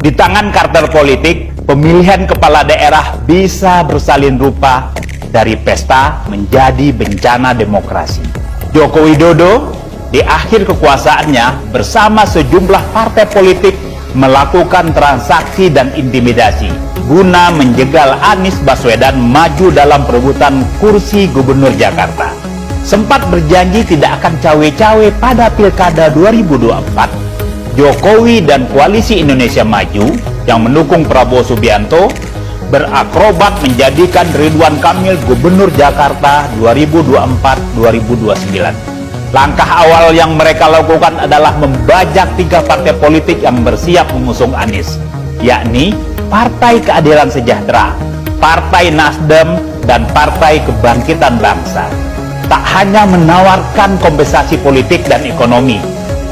Di tangan kartel politik, pemilihan kepala daerah bisa bersalin rupa dari pesta menjadi bencana demokrasi. Joko Widodo di akhir kekuasaannya bersama sejumlah partai politik melakukan transaksi dan intimidasi guna menjegal Anies Baswedan maju dalam perebutan kursi gubernur Jakarta. Sempat berjanji tidak akan cawe-cawe pada Pilkada 2024, Jokowi dan Koalisi Indonesia Maju yang mendukung Prabowo Subianto berakrobat menjadikan Ridwan Kamil Gubernur Jakarta 2024-2029. Langkah awal yang mereka lakukan adalah membajak 3 partai politik yang bersiap mengusung Anies, yakni Partai Keadilan Sejahtera, Partai Nasdem, dan Partai Kebangkitan Bangsa. Tak hanya menawarkan kompensasi politik dan ekonomi,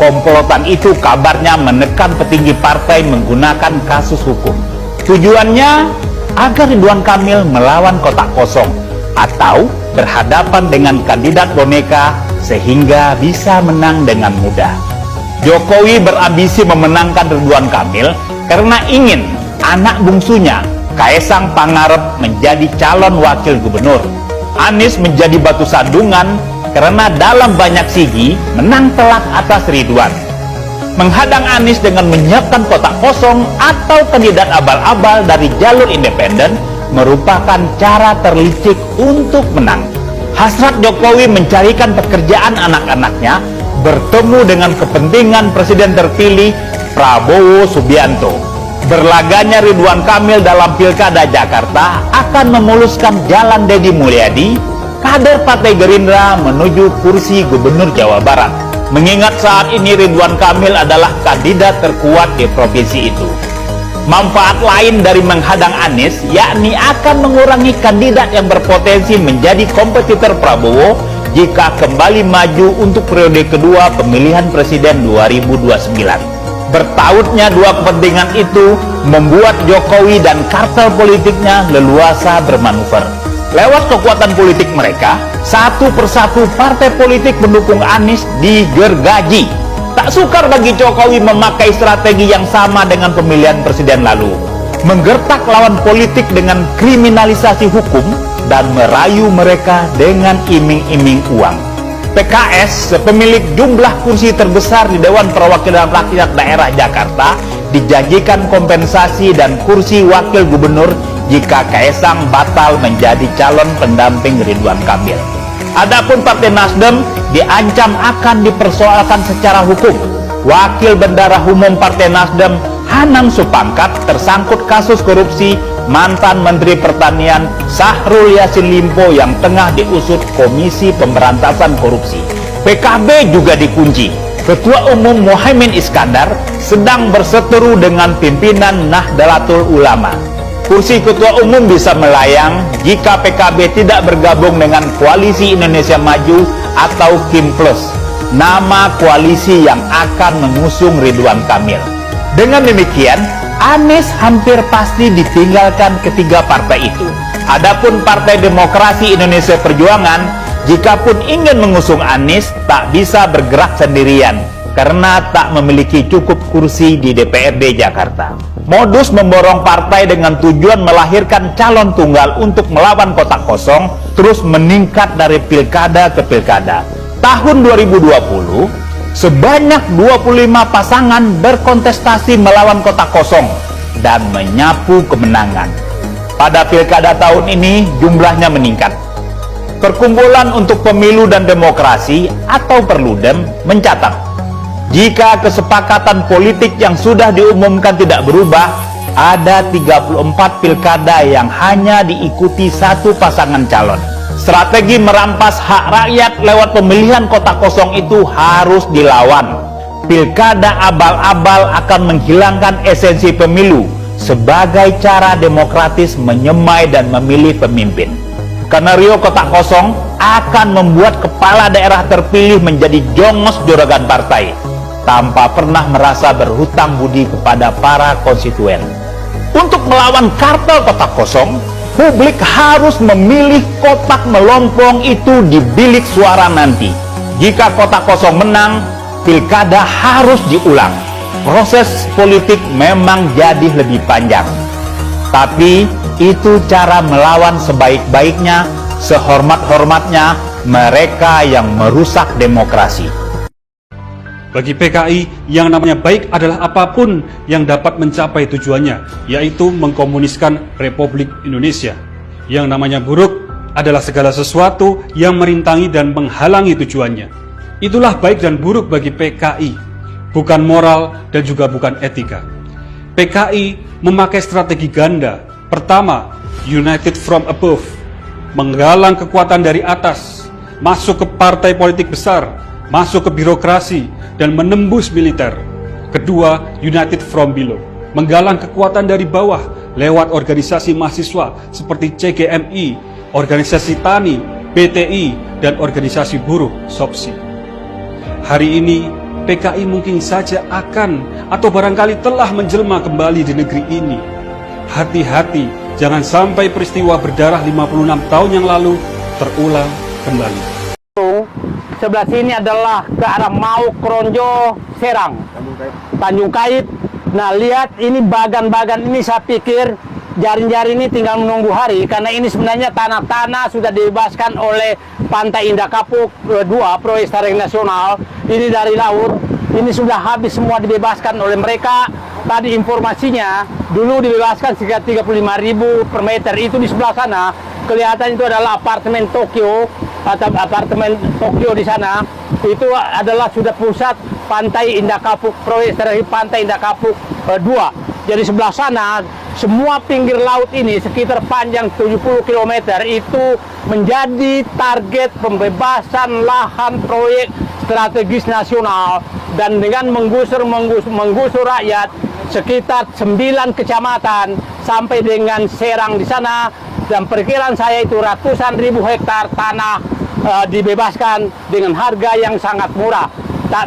komplotan itu kabarnya menekan petinggi partai menggunakan kasus hukum. Tujuannya agar Ridwan Kamil melawan kotak kosong atau berhadapan dengan kandidat boneka sehingga bisa menang dengan mudah. Jokowi berambisi memenangkan Ridwan Kamil karena ingin anak bungsunya Kaesang Pangarep menjadi calon wakil gubernur. Anies menjadi batu sandungan karena dalam banyak sigi menang telak atas Ridwan. Menghadang Anies dengan menyiapkan kotak kosong atau kandidat abal-abal dari jalur independen merupakan cara terlicik untuk menang. Hasrat Jokowi mencarikan pekerjaan anak-anaknya bertemu dengan kepentingan Presiden terpilih Prabowo Subianto. Berlaganya Ridwan Kamil dalam Pilkada Jakarta akan memuluskan jalan Deddy Mulyadi, kader Partai Gerindra, menuju kursi Gubernur Jawa Barat. Mengingat saat ini Ridwan Kamil adalah kandidat terkuat di provinsi itu. Manfaat lain dari menghadang Anies yakni akan mengurangi kandidat yang berpotensi menjadi kompetitor Prabowo jika kembali maju untuk periode kedua pemilihan presiden 2029. Bertautnya dua kepentingan itu membuat Jokowi dan kartel politiknya leluasa bermanuver. Lewat kekuatan politik mereka, satu persatu partai politik pendukung Anies digergaji. Tak sukar bagi Jokowi memakai strategi yang sama dengan pemilihan presiden lalu, menggertak lawan politik dengan kriminalisasi hukum dan merayu mereka dengan iming-iming uang. PKS, pemilik jumlah kursi terbesar di Dewan Perwakilan Rakyat Daerah Jakarta, dijanjikan kompensasi dan kursi wakil gubernur jika Kaesang batal menjadi calon pendamping Ridwan Kamil. Adapun Partai Nasdem diancam akan dipersoalkan secara hukum. Wakil Bendahara Umum Partai Nasdem, Hanang Supangkat, tersangkut kasus korupsi mantan Menteri Pertanian Syahrul Yassin Limpo yang tengah diusut Komisi Pemberantasan Korupsi. PKB juga dikunci. Ketua Umum Muhaimin Iskandar sedang berseteru dengan pimpinan Nahdlatul Ulama. Kursi Ketua Umum bisa melayang jika PKB tidak bergabung dengan Koalisi Indonesia Maju atau KIM Plus, nama koalisi yang akan mengusung Ridwan Kamil. Dengan demikian, Anies hampir pasti ditinggalkan ketiga partai itu. Adapun Partai Demokrasi Indonesia Perjuangan, jikapun ingin mengusung Anies, tak bisa bergerak sendirian karena tak memiliki cukup kursi di DPRD Jakarta. Modus memborong partai dengan tujuan melahirkan calon tunggal untuk melawan kotak kosong terus meningkat dari pilkada ke pilkada. Tahun 2020, sebanyak 25 pasangan berkontestasi melawan kotak kosong dan menyapu kemenangan. Pada pilkada tahun ini jumlahnya meningkat. Perkumpulan untuk Pemilu dan Demokrasi atau Perludem mencatat, jika kesepakatan politik yang sudah diumumkan tidak berubah, ada 34 pilkada yang hanya diikuti satu pasangan calon. Strategi merampas hak rakyat lewat pemilihan kotak kosong itu harus dilawan. Pilkada abal-abal akan menghilangkan esensi pemilu sebagai cara demokratis menyemai dan memilih pemimpin. Skenario kotak kosong akan membuat kepala daerah terpilih menjadi jongos juragan partai tanpa pernah merasa berhutang budi kepada para konstituen. Untuk melawan kartel kotak kosong, publik harus memilih kotak melompong itu di bilik suara nanti. Jika kotak kosong menang, pilkada harus diulang. Proses politik memang jadi lebih panjang, tapi itu cara melawan sebaik-baiknya, sehormat-hormatnya mereka yang merusak demokrasi. Bagi PKI, yang namanya baik adalah apapun yang dapat mencapai tujuannya, yaitu mengkomuniskan Republik Indonesia. Yang namanya buruk adalah segala sesuatu yang merintangi dan menghalangi tujuannya. Itulah baik dan buruk bagi PKI, bukan moral dan juga bukan etika. PKI memakai strategi ganda. Pertama, United from Above, menggalang kekuatan dari atas, masuk ke partai politik besar, masuk ke birokrasi, dan menembus militer. Kedua, United from Below, menggalang kekuatan dari bawah lewat organisasi mahasiswa seperti CGMI, organisasi tani, PTI, dan organisasi buruh, SOPSI. Hari ini, PKI mungkin saja akan atau barangkali telah menjelma kembali di negeri ini. Hati-hati, jangan sampai peristiwa berdarah 56 tahun yang lalu terulang kembali. Sebelah sini adalah ke arah Mauk, Kronjo, Serang, Tanjung Kait. Nah, lihat ini bagan-bagan ini, saya pikir jaring-jaring ini tinggal menunggu hari, karena ini sebenarnya tanah-tanah sudah dibebaskan oleh Pantai Indah Kapuk 2, proyek strategis nasional. Ini dari laut, ini sudah habis semua dibebaskan oleh mereka. Tadi informasinya dulu dibebaskan sekitar 35.000 per meter. Itu di sebelah sana kelihatan itu adalah apartemen Tokyo, atau apartemen Tokyo di sana. Itu adalah sudah pusat Pantai Indah Kapuk, proyek strategis Pantai Indah Kapuk 2. Jadi sebelah sana semua pinggir laut ini sekitar panjang 70 km itu menjadi target pembebasan lahan proyek strategis nasional, dan dengan menggusur rakyat sekitar 9 kecamatan sampai dengan Serang di sana, dan perkiraan saya itu ratusan ribu hektar tanah dibebaskan dengan harga yang sangat murah.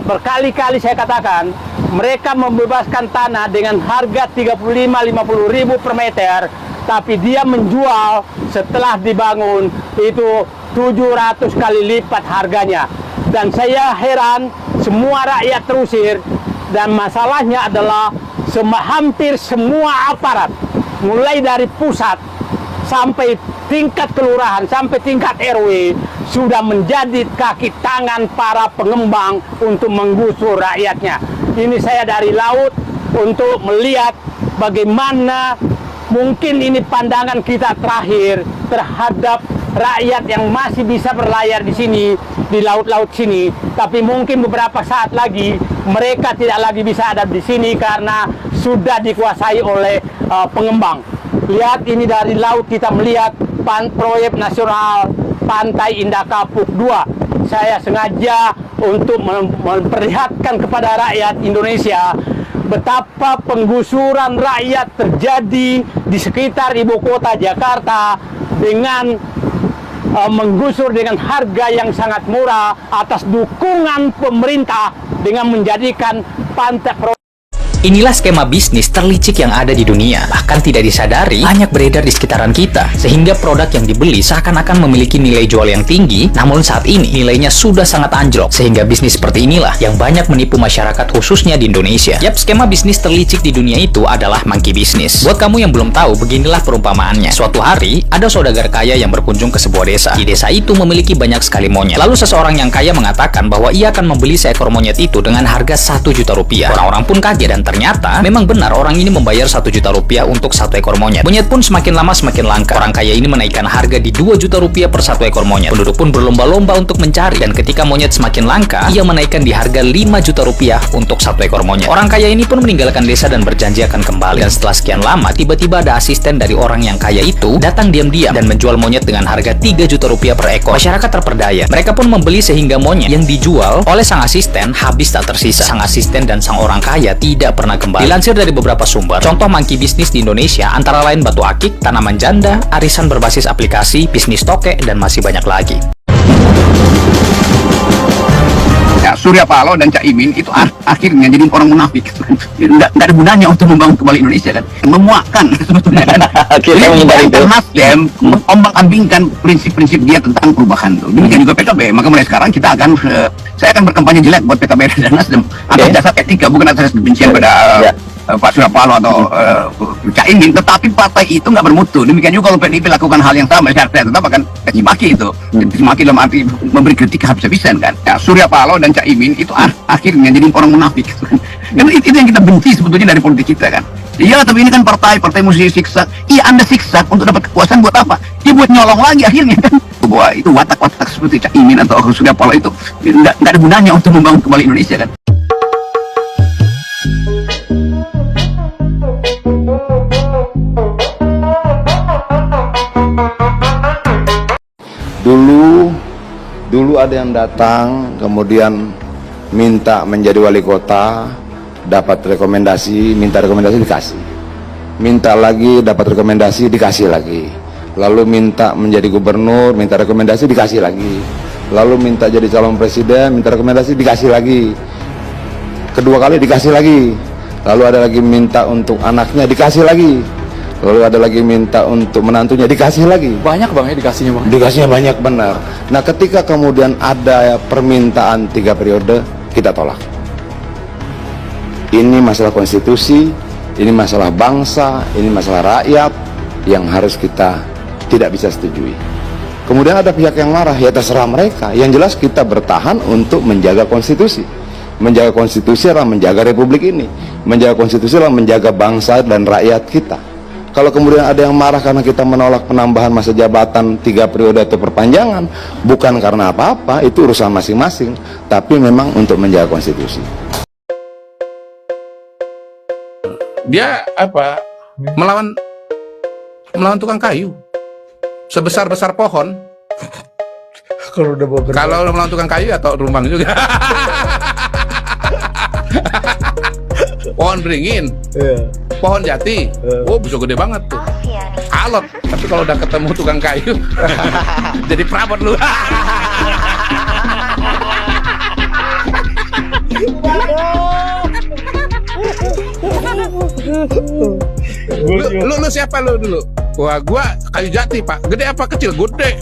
Berkali-kali saya katakan, mereka membebaskan tanah dengan harga 35-50 ribu per meter, tapi dia menjual setelah dibangun itu 700 kali lipat harganya. Dan saya heran, semua rakyat terusir, dan masalahnya adalah hampir semua aparat, mulai dari pusat sampai tingkat kelurahan, sampai tingkat RW, sudah menjadi kaki tangan para pengembang untuk menggusur rakyatnya. Ini saya dari laut untuk melihat bagaimana mungkin ini pandangan kita terakhir terhadap rakyat yang masih bisa berlayar di sini, di laut-laut sini. Tapi mungkin beberapa saat lagi mereka tidak lagi bisa ada di sini karena sudah dikuasai oleh pengembang. Lihat ini dari laut kita melihat proyek nasional Pantai Indah Kapuk 2. Saya sengaja untuk memperlihatkan kepada rakyat Indonesia betapa penggusuran rakyat terjadi di sekitar ibu kota Jakarta dengan menggusur dengan harga yang sangat murah atas dukungan pemerintah dengan menjadikan pantai. Inilah skema bisnis terlicik yang ada di dunia. Bahkan tidak disadari, banyak beredar di sekitaran kita. Sehingga produk yang dibeli seakan-akan memiliki nilai jual yang tinggi, namun saat ini nilainya sudah sangat anjlok. Sehingga bisnis seperti inilah yang banyak menipu masyarakat khususnya di Indonesia. Yap, skema bisnis terlicik di dunia itu adalah monkey business. Buat kamu yang belum tahu, beginilah perumpamaannya. Suatu hari, ada saudagar kaya yang berkunjung ke sebuah desa. Di desa itu memiliki banyak sekali monyet. Lalu seseorang yang kaya mengatakan bahwa ia akan membeli seekor monyet itu dengan harga 1 juta rupiah. Orang-orang pun kaget dan ternyata memang benar orang ini membayar 1 juta rupiah untuk satu ekor monyet. Monyet pun semakin lama semakin langka. Orang kaya ini menaikkan harga di 2 juta rupiah per satu ekor monyet. Penduduk pun berlomba-lomba untuk mencari, dan ketika monyet semakin langka, ia menaikkan di harga 5 juta rupiah untuk satu ekor monyet. Orang kaya ini pun meninggalkan desa dan berjanji akan kembali. Dan setelah sekian lama, tiba-tiba ada asisten dari orang yang kaya itu datang diam-diam dan menjual monyet dengan harga 3 juta rupiah per ekor. Masyarakat terperdaya. Mereka pun membeli sehingga monyet yang dijual oleh sang asisten habis tak tersisa. Sang asisten dan sang orang kaya tidak pernah kembali. Dilansir dari beberapa sumber, contoh monkey bisnis di Indonesia antara lain batu akik, tanaman janda, arisan berbasis aplikasi, bisnis tokek, dan masih banyak lagi. Ya, Surya Paloh dan Caimin itu akhirnya jadi orang munafik. Nggak ada gunanya untuk membangun kembali Indonesia kan, memuakkan sebetulnya kan. Kita menghindari itu. Nasdem mengombang-ambingkan prinsip-prinsip dia tentang perubahan tuh. Demikian juga PKB. Maka mulai sekarang kita akan saya akan berkampanye jelek buat PKB dan Nasdem atas dasar etika, bukan atas kebencian pada Pak Surya Paloh atau Caimin. Tetapi partai itu nggak bermutu. Demikian juga kalau PDIP lakukan hal yang sama, saya tetap akan caci maki itu. Caci maki dalam arti memberi kritik habis-habisan kan. Surya Paloh dan Caimin itu akhirnya jadi orang munafik. Kan itu yang kita benci sebetulnya dari politik kita kan. Iya, tapi ini kan partai mesti siksa. Iya, Anda siksa untuk dapat kekuasaan buat apa? Ya buat nyolong lagi akhirnya kan. Bahwa itu watak-watak seperti Caimin atau Surya Paloh itu nggak ada gunanya untuk membangun kembali Indonesia kan. Dulu ada yang datang kemudian minta menjadi wali kota, dapat rekomendasi, minta rekomendasi dikasih, minta lagi dapat rekomendasi dikasih lagi, lalu minta menjadi gubernur, minta rekomendasi dikasih lagi, lalu minta jadi calon presiden, minta rekomendasi dikasih lagi, kedua kali dikasih lagi, lalu ada lagi minta untuk anaknya dikasih lagi, lalu ada lagi minta untuk menantunya dikasih lagi. Banyak bang ya dikasihnya bang. Dikasihnya banyak benar. Nah, ketika kemudian ada permintaan 3 periode, kita tolak. Ini masalah konstitusi, ini masalah bangsa, ini masalah rakyat yang harus kita tidak bisa setujui. Kemudian ada pihak yang marah, ya terserah mereka. Yang jelas kita bertahan untuk menjaga konstitusi. Menjaga konstitusi adalah menjaga republik ini. Menjaga konstitusi adalah menjaga bangsa dan rakyat kita. Kalau kemudian ada yang marah karena kita menolak penambahan masa jabatan 3 periode atau perpanjangan, bukan karena apa-apa, itu urusan masing-masing, tapi memang untuk menjaga konstitusi. Dia apa? Melawan tukang kayu. Sebesar-besar pohon. Kalau melawan tukang kayu atau rumbang juga. Pohon beringin. Pohon jati, bisa gede banget tuh. Alot, tapi kalau udah ketemu tukang kayu, jadi perabot lu. Lu siapa lu dulu? Wah, gua kayu jati pak. Gede apa kecil? Gede.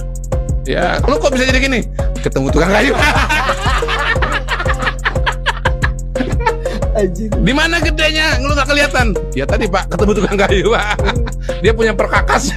Ya, lu kok bisa jadi gini? Ketemu tukang kayu. Di mana gedenya? Lu nggak kelihatan? Ya tadi pak ketemu tukang kayu. Dia punya perkakas.